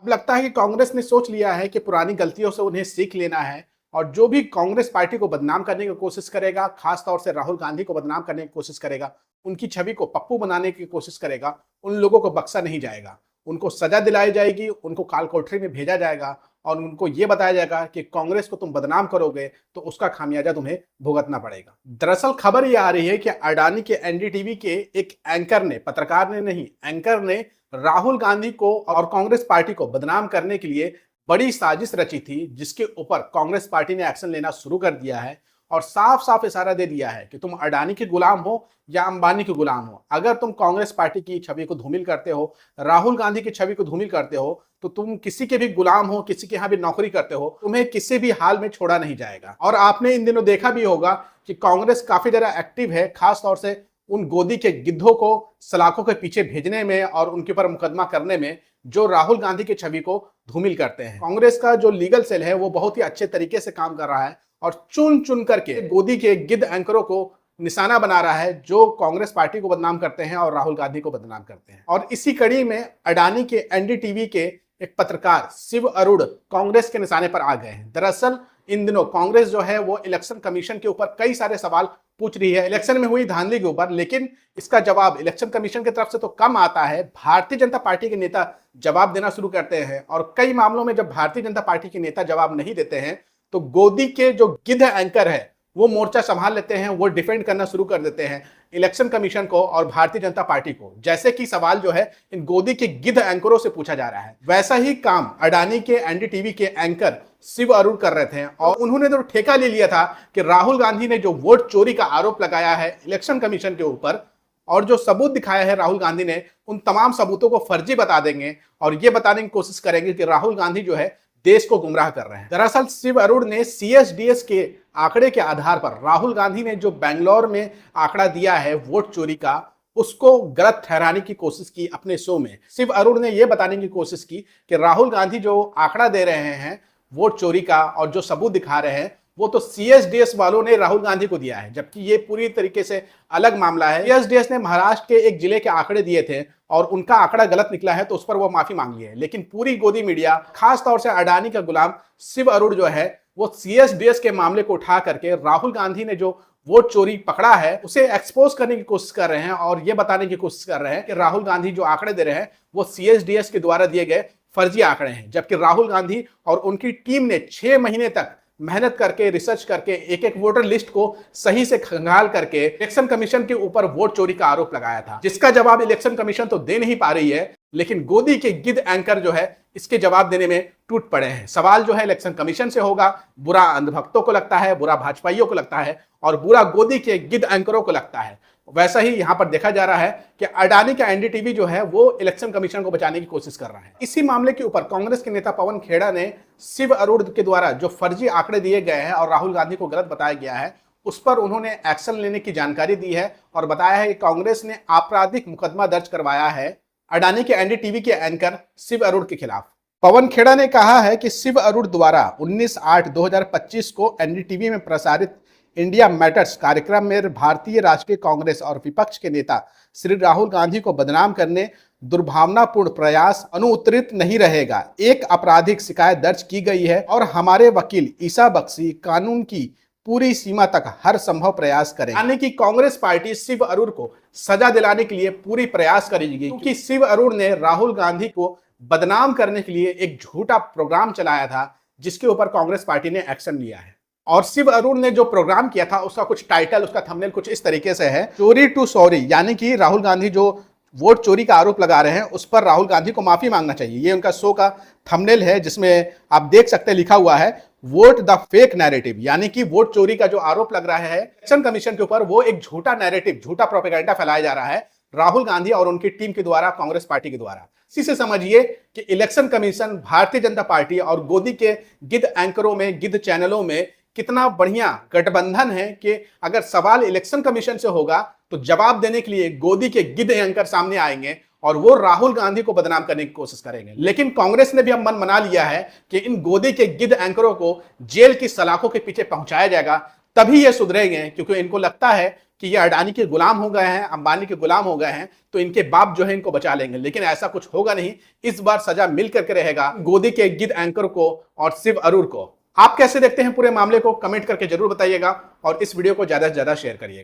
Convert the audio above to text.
अब लगता है कि कांग्रेस ने सोच लिया है कि पुरानी गलतियों से उन्हें सीख लेना है और जो भी कांग्रेस पार्टी को बदनाम करने की कोशिश करेगा, खास तौर से राहुल गांधी को बदनाम करने की कोशिश करेगा, उनकी छवि को पप्पू बनाने की कोशिश करेगा, उन लोगों को बख्शा नहीं जाएगा। उनको सजा दिलाई जाएगी, उनको काल कोठरी में भेजा जाएगा और उनको यह बताया जाएगा कि कांग्रेस को तुम बदनाम करोगे तो उसका खामियाजा तुम्हें भुगतना पड़ेगा। दरअसल खबर यह आ रही है कि अडानी के एनडीटीवी के एक एंकर ने, पत्रकार ने नहीं, एंकर ने राहुल गांधी को और कांग्रेस पार्टी को बदनाम करने के लिए बड़ी साजिश रची थी, जिसके ऊपर कांग्रेस पार्टी ने एक्शन लेना शुरू कर दिया है और साफ साफ इशारा दे दिया है कि तुम अडानी के गुलाम हो या अंबानी के गुलाम हो। अगर तुम कांग्रेस पार्टी की छवि को धूमिल करते हो, राहुल गांधी की छवि को धूमिल करते हो, तो तुम किसी के भी गुलाम हो, किसी के यहां भी नौकरी करते हो, तुम्हें किसी भी हाल में छोड़ा नहीं जाएगा। और आपने इन दिनों देखा भी होगा कि कांग्रेस काफी ज्यादा एक्टिव है, खास तौर से उन गोदी के गिद्धों को सलाखों के पीछे भेजने में और उनके ऊपर मुकदमा करने में, जो राहुल गांधी की छवि को धूमिल करते हैं। कांग्रेस का जो लीगल सेल है वो बहुत ही अच्छे तरीके से काम कर रहा है और चुन चुन करके गोदी के गिद्ध एंकरों को निशाना बना रहा है, जो कांग्रेस पार्टी को बदनाम करते हैं और राहुल गांधी को बदनाम करते हैं। और इसी कड़ी में अडानी के एनडीटीवी के एक पत्रकार शिव अरुण कांग्रेस के निशाने पर आ गए हैं। दरअसल इन दिनों कांग्रेस जो है वो इलेक्शन कमीशन के ऊपर कई सारे सवाल पूछ रही है इलेक्शन में हुई धांधली के ऊपर, लेकिन इसका जवाब इलेक्शन कमीशन की तरफ से तो कम आता है। भारतीय जनता पार्टी के नेता जवाब देना शुरू करते हैं और कई मामलों में जब भारतीय जनता पार्टी के नेता जवाब नहीं देते हैं तो गोदी के जो गिद्ध एंकर है वो मोर्चा संभाल लेते हैं, वो डिफेंड करना शुरू कर देते हैं इलेक्शन कमीशन को और भारतीय जनता पार्टी को। जैसे कि सवाल जो है इन गोदी के गिद्ध एंकरों से पूछा जा रहा है, वैसा ही काम अडानी के एनडीटीवी के एंकर शिव अरुण कर रहे थे और उन्होंने तो ठेका ले लिया था कि राहुल गांधी ने जो वोट चोरी का आरोप लगाया है इलेक्शन कमीशन के ऊपर और जो सबूत दिखाया है राहुल गांधी ने, उन तमाम सबूतों को फर्जी बता देंगे और ये बताने की कोशिश करेंगे कि राहुल गांधी जो है देश को गुमराह कर रहे हैं। दरअसल शिव अरुण ने सीएसडीएस के आंकड़े के आधार पर राहुल गांधी ने जो बेंगलोर में आंकड़ा दिया है वोट चोरी का, उसको गलत ठहराने की कोशिश की अपने शो में। शिव अरुण ने यह बताने की कोशिश की कि राहुल गांधी जो आंकड़ा दे रहे हैं वोट चोरी का और जो सबूत दिखा रहे हैं वो तो सीएसडीएस वालों ने राहुल गांधी को दिया है, जबकि ये पूरी तरीके से अलग मामला है। सीएसडीएस ने महाराष्ट्र के एक जिले के आंकड़े दिए थे और उनका आंकड़ा गलत निकला है तो उस पर वो माफी मांग ली है, लेकिन पूरी गोदी मीडिया, खास तौर से अडानी का गुलाम शिव अरुण जो है वो सीएसडीएस के मामले को उठा करके राहुल गांधी ने जो वोट चोरी पकड़ा है उसे एक्सपोज करने की कोशिश कर रहे हैं और ये बताने की कोशिश कर रहे हैं कि राहुल गांधी जो आंकड़े दे रहे हैं वो सीएसडीएस के द्वारा दिए गए फर्जी आंकड़े हैं, जबकि राहुल गांधी और उनकी टीम ने 6 महीने तक मेहनत करके, रिसर्च करके, एक एक वोटर लिस्ट को सही से खंगाल करके इलेक्शन कमीशन के ऊपर वोट चोरी का आरोप लगाया था, जिसका जवाब इलेक्शन कमीशन तो दे नहीं पा रही है, लेकिन गोदी के गिद्ध एंकर जो है इसके जवाब देने में टूट पड़े हैं। सवाल जो है इलेक्शन कमीशन से होगा, बुरा अंधभक्तों को लगता है, बुरा भाजपाइयों को लगता है और बुरा गोदी के गिद्ध एंकरों को लगता है। वैसा ही यहां पर देखा जा रहा है कि अडानी का एनडीटीवी जो है वो इलेक्शन कमीशन को बचाने की कोशिश कर रहा है। इसी मामले के ऊपर कांग्रेस के नेता पवन खेड़ा ने शिव अरुण के द्वारा जो फर्जी आंकड़े दिए गए हैं और राहुल गांधी को गलत बताया गया है उस पर उन्होंने एक्शन लेने की जानकारी दी है और बताया है कि कांग्रेस ने आपराधिक मुकदमा दर्ज करवाया है अडानी के एनडीटीवी के एंकर शिव अरुण के खिलाफ। पवन खेड़ा ने कहा है कि शिव अरुण द्वारा 19/8/2025 को एनडीटीवी में प्रसारित इंडिया मैटर्स कार्यक्रम में भारतीय राष्ट्रीय कांग्रेस और विपक्ष के नेता श्री राहुल गांधी को बदनाम करने दुर्भावनापूर्ण प्रयास अनुत्तरित नहीं रहेगा। एक आपराधिक शिकायत दर्ज की गई है और हमारे वकील ईसा बख्शी कानून की पूरी सीमा तक हर संभव प्रयास करेंगे। यानी कि कांग्रेस पार्टी शिव अरुण को सजा दिलाने के लिए पूरी प्रयास करेगी, क्योंकि शिव अरुण ने राहुल गांधी को बदनाम करने के लिए एक झूठा प्रोग्राम चलाया था जिसके ऊपर कांग्रेस पार्टी ने एक्शन लिया है। और शिव अरुण ने जो प्रोग्राम किया था उसका कुछ टाइटल, उसका थंबनेल कुछ इस तरीके से है, चोरी टू सॉरी, यानी कि राहुल गांधी जो वोट चोरी का आरोप लगा रहे हैं उस पर राहुल गांधी को माफी मांगना चाहिए। ये उनका शो का थंबनेल है जिसमें आप देख सकते हैं लिखा हुआ है वोट द फेक नैरेटिव, यानी कि वोट चोरी का जो आरोप लग रहा है इलेक्शन कमीशन के ऊपर वो एक झूठा नैरेटिव, झूठा प्रोपेगेंडा फैलाया जा रहा है राहुल गांधी और उनकी टीम के द्वारा, कांग्रेस पार्टी के द्वारा। इसी से समझिए कि election commission, Bharatiya Janata party और गोदी के गिद्ध एंकरों में, गिद्ध चैनलों में कितना बढ़िया गठबंधन है कि अगर सवाल इलेक्शन कमीशन से होगा तो जवाब देने के लिए गोदी के गिद्ध एंकर सामने आएंगे और वो राहुल गांधी को बदनाम करने की कोशिश करेंगे। लेकिन कांग्रेस ने भी अब मन बना लिया है कि इन गोदी के गिद्ध एंकरों को जेल की सलाखों के पीछे पहुंचाया जाएगा, तभी ये सुधरेंगे, क्योंकि इनको लगता है कि ये अडानी के गुलाम हो गए हैं, अंबानी के गुलाम हो गए हैं, तो इनके बाप जो है इनको बचा लेंगे। लेकिन ऐसा कुछ होगा नहीं। इस बार सजा मिल करके रहेगा गोदी के गिद्ध एंकर को और शिव अरूर को। आप कैसे देखते हैं पूरे मामले को, कमेंट करके जरूर बताइएगा और इस वीडियो को ज्यादा से ज्यादा शेयर करिएगा।